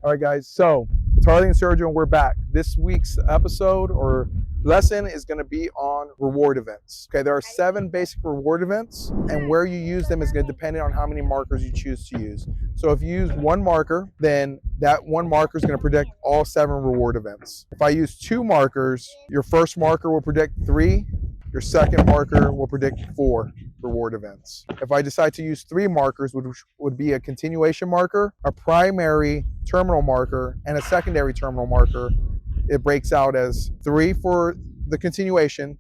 All right, guys. So it's Harley and Sergio, and we're back. This week's episode or lesson is going to be on reward events. Okay, there are 7 basic reward events, and where you use them is going to depend on how many markers you choose to use. So if you use one marker, then that one marker is going to predict all 7 reward events. If I use 2 markers, your first marker will predict 3, your second marker will predict 4 reward events. If I decide to use 3 markers, which would be a continuation marker, a primary terminal marker, and a secondary terminal marker, it breaks out as 3 for the continuation,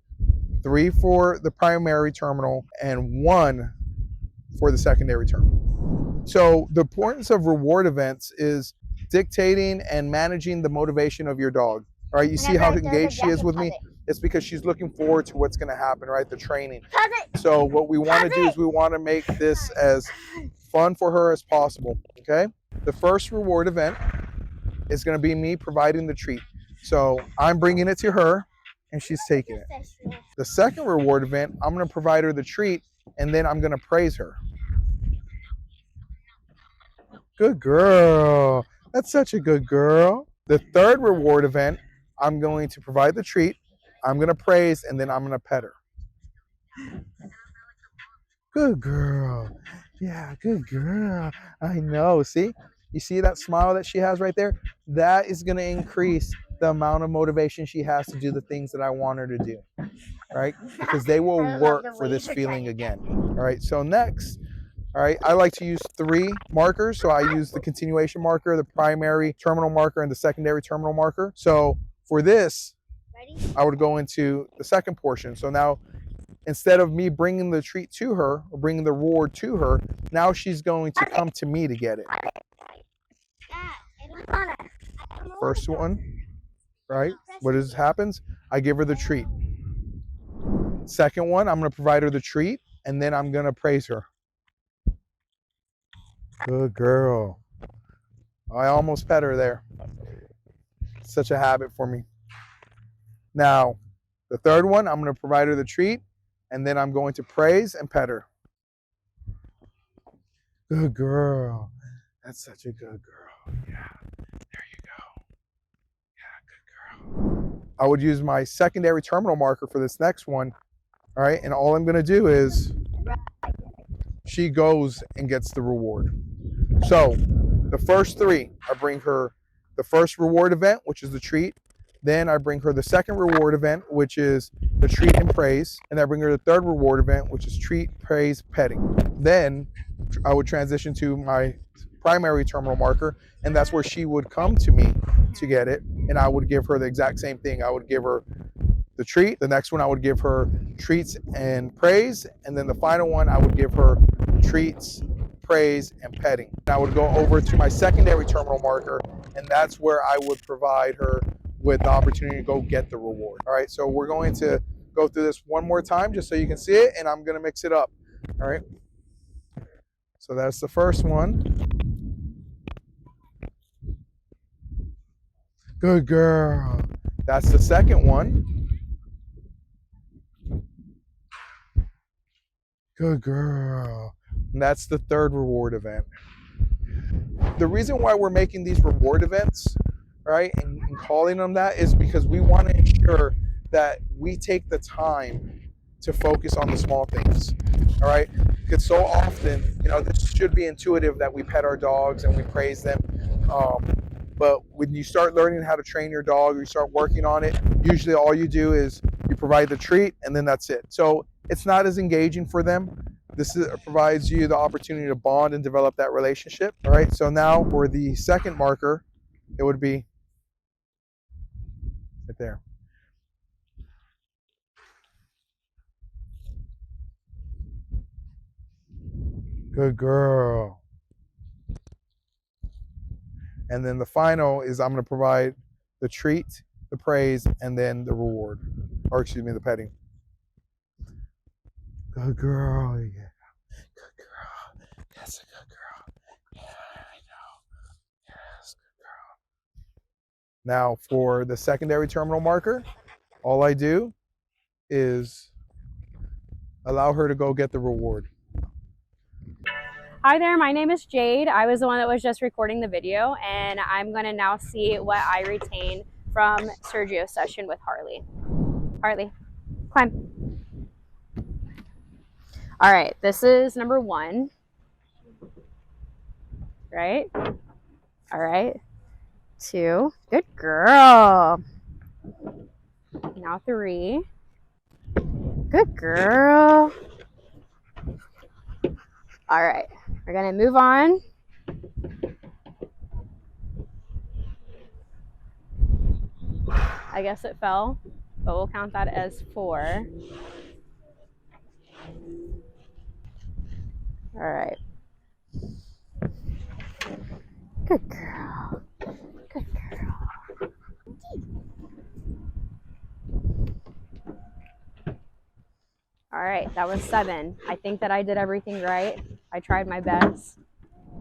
3 for the primary terminal, and 1 for the secondary terminal. So the importance of reward events is dictating and managing the motivation of your dog. All right, you see how engaged she is with me? It's because she's looking forward to what's going to happen, right? The training. So what we want to do is we want to make this as fun for her as possible, okay? The first reward event is going to be me providing the treat. So I'm bringing it to her, and she's taking it. The second reward event, I'm going to provide her the treat, and then I'm going to praise her. Good girl. That's such a good girl. The third reward event, I'm going to provide the treat, I'm going to praise, and then I'm going to pet her. Good girl. Yeah, good girl. I know. See? You see that smile that she has right there? That is going to increase the amount of motivation she has to do the things that I want her to do. Right? Because they will work for this feeling again. All right. So next, all right, I like to use 3 markers. So I use the continuation marker, the primary terminal marker, and the secondary terminal marker. So for this, I would go into the second portion. So now, instead of me bringing the treat to her or bringing the reward to her, now she's going to come to me to get it. First one, right? What happens? I give her the treat. Second one, I'm going to provide her the treat, and then I'm going to praise her. Good girl. I almost pet her there. Such a habit for me. Now, the third one, I'm going to provide her the treat, and then I'm going to praise and pet her. Good girl. That's such a good girl. Yeah, there you go. Yeah, good girl. I would use my secondary terminal marker for this next one. All right, and all I'm going to do is she goes and gets the reward. So the first 3, I bring her the first reward event, which is the treat. Then I bring her the second reward event, which is the treat and praise. And I bring her the third reward event, which is treat, praise, petting. Then I would transition to my primary terminal marker, and that's where she would come to me to get it. And I would give her the exact same thing. I would give her the treat. The next one, I would give her treats and praise. And then the final one, I would give her treats, praise, and petting. And I would go over to my secondary terminal marker, and that's where I would provide her with the opportunity to go get the reward. All right, so we're going to go through this one more time just so you can see it, and I'm going to mix it up. All right, so that's the first one. Good girl. That's the second one. Good girl. And that's the third reward event. The reason why we're making these reward events, right, and calling them that is because we want to ensure that we take the time to focus on the small things. All right, because so often, this should be intuitive that we pet our dogs and we praise them. But when you start learning how to train your dog, or you start working on it, usually all you do is you provide the treat, and then that's it. So it's not as engaging for them. This provides you the opportunity to bond and develop that relationship. All right, so now for the second marker, it would be right there. Good girl. And then the final is I'm going to provide the treat, the praise, and then the reward. Or excuse me, the petting. Good girl, yeah. Good girl. That's a good girl. Yeah, I know. Yes, good girl. Now for the secondary terminal marker, all I do is allow her to go get the reward. Hi there, my name is Jade. I was the one that was just recording the video, and I'm gonna now see what I retain from Sergio's session with Harley. Harley, climb. All right, this is number 1, right? All right, 2, good girl. Now 3, good girl. All right, we're gonna move on. I guess it fell, but we'll count that as 4. All right. Good girl. Good girl. All right, that was 7. I think that I did everything right. I tried my best.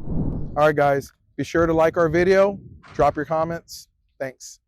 All right, guys, be sure to like our video, drop your comments. Thanks.